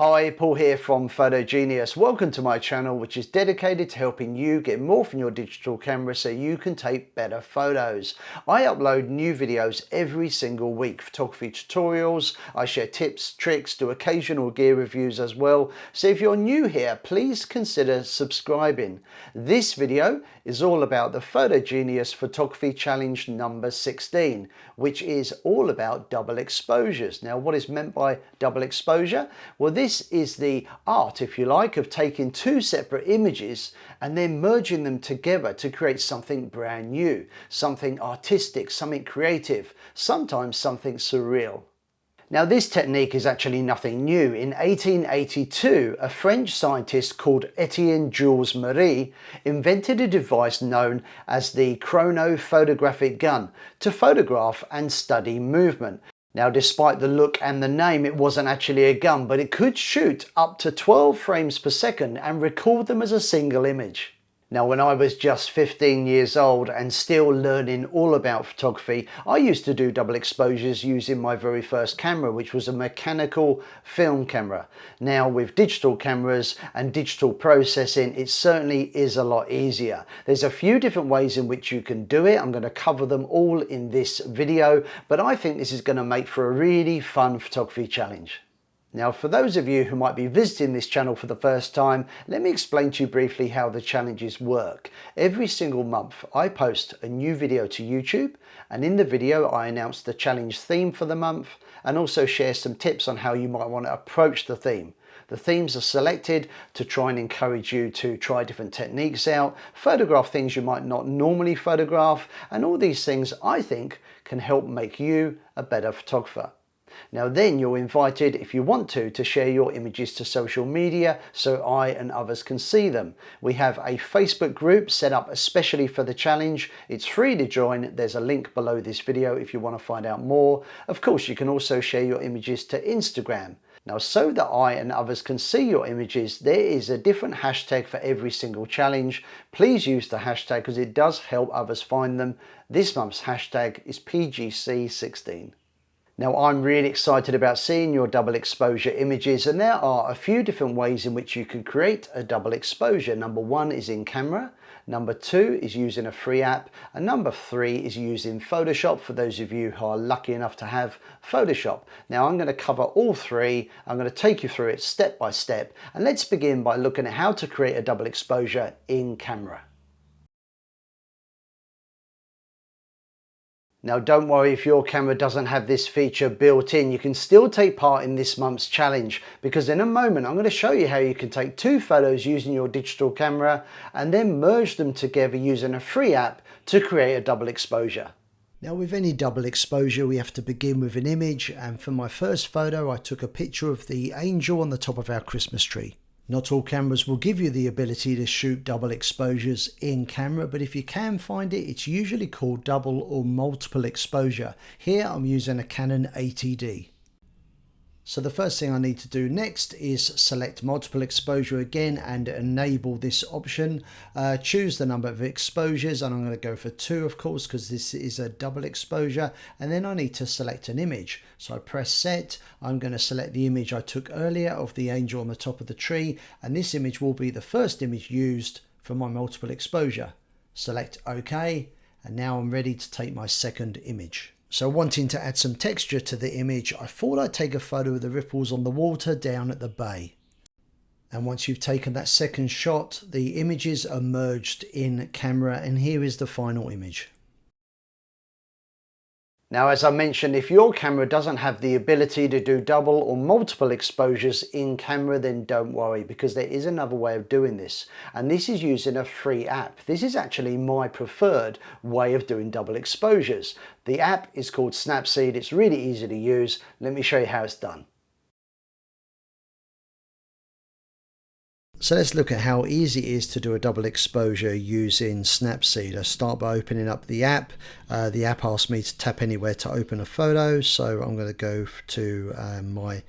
Hi, Paul here from Photo Genius. Welcome to my channel, which is dedicated to helping you get more from your digital camera so you can take better photos. I upload new videos every single week, photography tutorials. I share tips, tricks, do occasional gear reviews as well. So if you're new here, please consider subscribing. This video is all about the Photo Genius Photography Challenge number 16, which is all about double exposures. Now, what is meant by double exposure? Well, this is the art, if you like, of taking two separate images and then merging them together to create something brand new, something artistic, something creative, sometimes something surreal. Now, this technique is actually nothing new. In 1882, a French scientist called Etienne Jules Marie invented a device known as the chronophotographic gun to photograph and study movement. Now, despite the look and the name, it wasn't actually a gun, but it could shoot up to 12 frames per second and record them as a single image. Now, when I was just 15 years old and still learning all about photography, I used to do double exposures using my very first camera, which was a mechanical film camera. Now, with digital cameras and digital processing, it certainly is a lot easier. There's a few different ways in which you can do it. I'm going to cover them all in this video, but I think this is going to make for a really fun photography challenge. Now, for those of you who might be visiting this channel for the first time, let me explain to you briefly how the challenges work. Every single month, I post a new video to YouTube, and in the video, I announce the challenge theme for the month and also share some tips on how you might want to approach the theme. The themes are selected to try and encourage you to try different techniques out, photograph things you might not normally photograph, and all these things, I think, can help make you a better photographer. Now then, you're invited, if you want to share your images to social media so I and others can see them. We have a Facebook group set up especially for the challenge. It's free to join. There's a link below this video if you want to find out more. Of course, you can also share your images to Instagram. Now, so that I and others can see your images, there is a different hashtag for every single challenge. Please use the hashtag because it does help others find them. This month's hashtag is PGC16. Now, I'm really excited about seeing your double exposure images, and there are a few different ways in which you can create a double exposure. Number one is in camera, number two is using a free app, and number three is using Photoshop for those of you who are lucky enough to have Photoshop. Now, I'm going to cover all three. I'm going to take you through it step by step, and let's begin by looking at how to create a double exposure in camera. Now, don't worry if your camera doesn't have this feature built in. You can still take part in this month's challenge, because in a moment I'm going to show you how you can take two photos using your digital camera and then merge them together using a free app to create a double exposure. Now, with any double exposure, we have to begin with an image, and for my first photo I took a picture of the angel on the top of our Christmas tree. Not all cameras will give you the ability to shoot double exposures in camera, but if you can find it, it's usually called double or multiple exposure. Here I'm using a Canon 80D. So the first thing I need to do next is select multiple exposure again and enable this option. Choose the number of exposures, and I'm going to go for 2, of course, because this is a double exposure. And then I need to select an image. So I press set. I'm going to select the image I took earlier of the angel on the top of the tree, and this image will be the first image used for my multiple exposure. Select OK, and now I'm ready to take my second image. So wanting to add some texture to the image, I thought I'd take a photo of the ripples on the water down at the bay. And once you've taken that second shot, the images are merged in camera, and here is the final image. Now, as I mentioned, if your camera doesn't have the ability to do double or multiple exposures in camera, then don't worry, because there is another way of doing this. And this is using a free app. This is actually my preferred way of doing double exposures. The app is called Snapseed. It's really easy to use. Let me show you how it's done. So let's look at how easy it is to do a double exposure using Snapseed. I start by opening up the app. The app asks me to tap anywhere to open a photo, so I'm going to go to my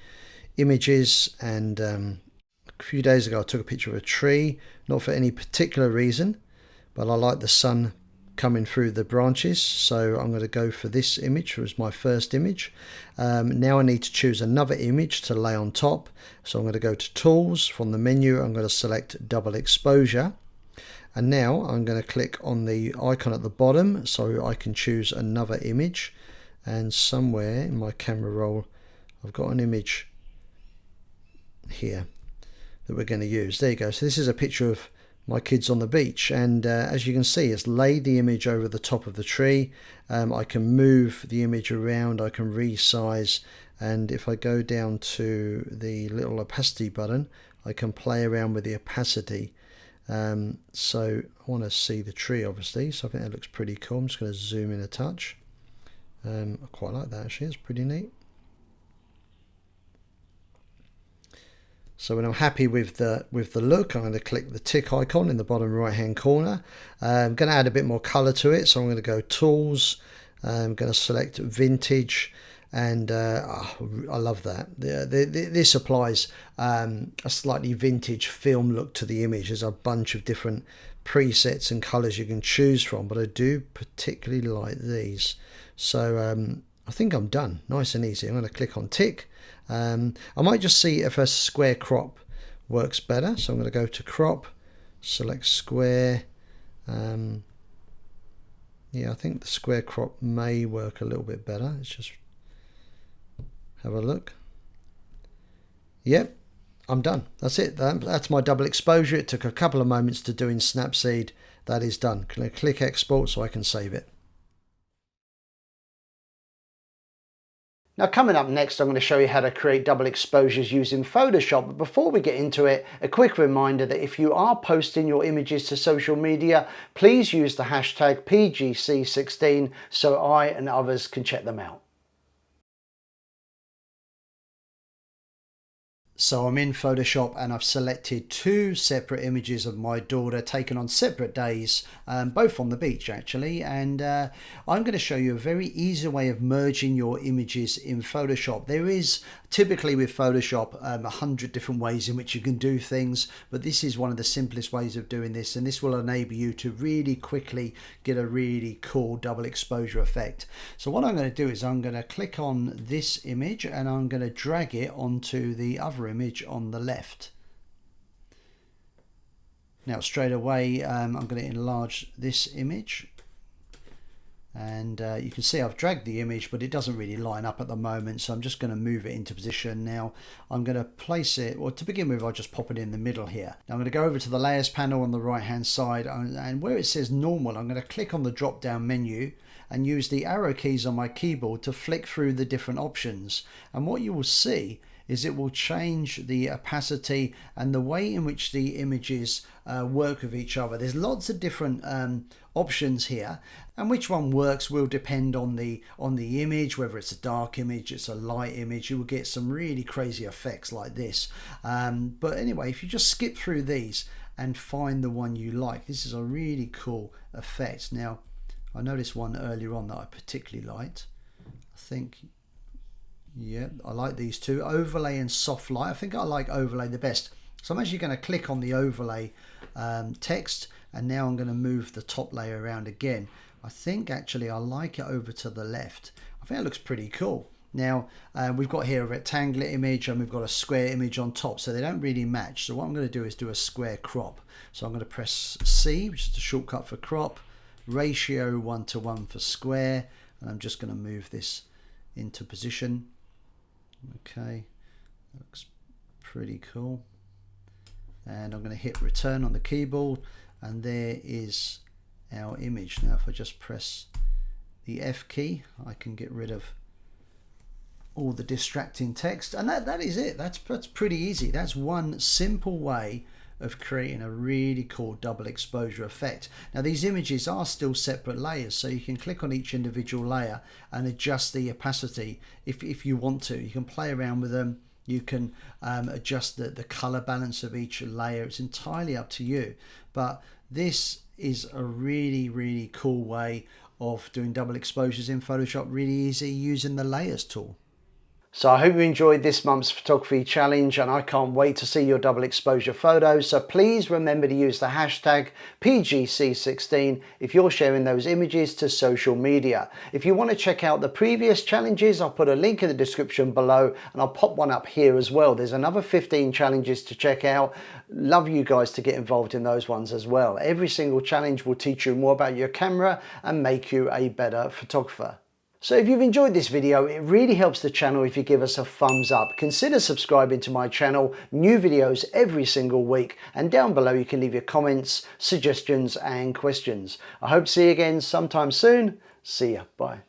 images, and a few days ago I took a picture of a tree, not for any particular reason, but I like the sun coming through the branches, so I'm going to go for this image as my first image. Now I need to choose another image to lay on top, so I'm going to go to Tools. From the menu I'm going to select Double Exposure, and now I'm going to click on the icon at the bottom so I can choose another image, and somewhere in my camera roll I've got an image here that we're going to use. There you go. So this is a picture of my kids on the beach, and as you can see, it's laid the image over the top of the tree. I can move the image around, I can resize, and if I go down to the little opacity button, I can play around with the opacity. So I want to see the tree, obviously, so I think that looks pretty cool. I'm just going to zoom in a touch. I quite like that, actually. It's pretty neat. So when I'm happy with the look, I'm going to click the tick icon in the bottom right hand corner. I'm going to add a bit more color to it, so I'm going to go Tools. I'm going to select Vintage, and I love that. This applies a slightly vintage film look to the image. There's a bunch of different presets and colors you can choose from, but I do particularly like these. So I think I'm done. Nice and easy. I'm going to click on tick. I might just see if a square crop works better, so I'm going to go to crop, select square. Yeah, I think the square crop may work a little bit better. Let's just have a look. Yep, I'm done. That's it. That's my double exposure. It took a couple of moments to do in Snapseed. That is done. Click export so I can save it. Now, coming up next, I'm going to show you how to create double exposures using Photoshop. But before we get into it, a quick reminder that if you are posting your images to social media, please use the hashtag PGC16 so I and others can check them out. So I'm in Photoshop and I've selected two separate images of my daughter taken on separate days, both on the beach actually, and I'm going to show you a very easy way of merging your images in Photoshop. There is typically with Photoshop 100 different ways in which you can do things, but this is one of the simplest ways of doing this, and this will enable you to really quickly get a really cool double exposure effect. So what I'm going to do is I'm going to click on this image and I'm going to drag it onto the other image on the left. Now straight away I'm going to enlarge this image, and you can see I've dragged the image, but it doesn't really line up at the moment, so I'm just going to move it into position. Now I'm going to place it, or to begin with I'll just pop it in the middle here. Now I'm going to go over to the layers panel on the right hand side, and where it says normal I'm going to click on the drop down menu and use the arrow keys on my keyboard to flick through the different options, and what you will see is it will change the opacity and the way in which the images work with each other. There's lots of different options here, and which one works will depend on the image, whether it's a dark image, it's a light image. You will get some really crazy effects like this. But anyway, if you just skip through these and find the one you like, this is a really cool effect. Now, I noticed one earlier on that I particularly liked. I think, yeah, I like these two, overlay and soft light. I think I like overlay the best. So I'm actually going to click on the overlay text, and now I'm going to move the top layer around again. I think actually I like it over to the left. I think it looks pretty cool. Now we've got here a rectangular image and we've got a square image on top, so they don't really match. So what I'm going to do is do a square crop. So I'm going to press C, which is the shortcut for crop, ratio 1:1 for square, and I'm just going to move this into position. Okay, looks pretty cool. And I'm going to hit return on the keyboard, and there is our image. Now if I just press the F key, I can get rid of all the distracting text, and that is it. That's pretty easy. That's one simple way of creating a really cool double exposure effect. Now these images are still separate layers, so you can click on each individual layer and adjust the opacity if you want to. You can play around with them. You can adjust the color balance of each layer. It's entirely up to you, but this is a really cool way of doing double exposures in Photoshop. Really easy using the layers tool. So I hope you enjoyed this month's photography challenge, and I can't wait to see your double exposure photos. So please remember to use the hashtag PGC16 if you're sharing those images to social media. If you want to check out the previous challenges, I'll put a link in the description below, and I'll pop one up here as well. There's another 15 challenges to check out. Love you guys to get involved in those ones as well. Every single challenge will teach you more about your camera and make you a better photographer. So if you've enjoyed this video, it really helps the channel if you give us a thumbs up. Consider subscribing to my channel, new videos every single week, and down below you can leave your comments, suggestions and questions. I hope to see you again sometime soon. See ya, bye.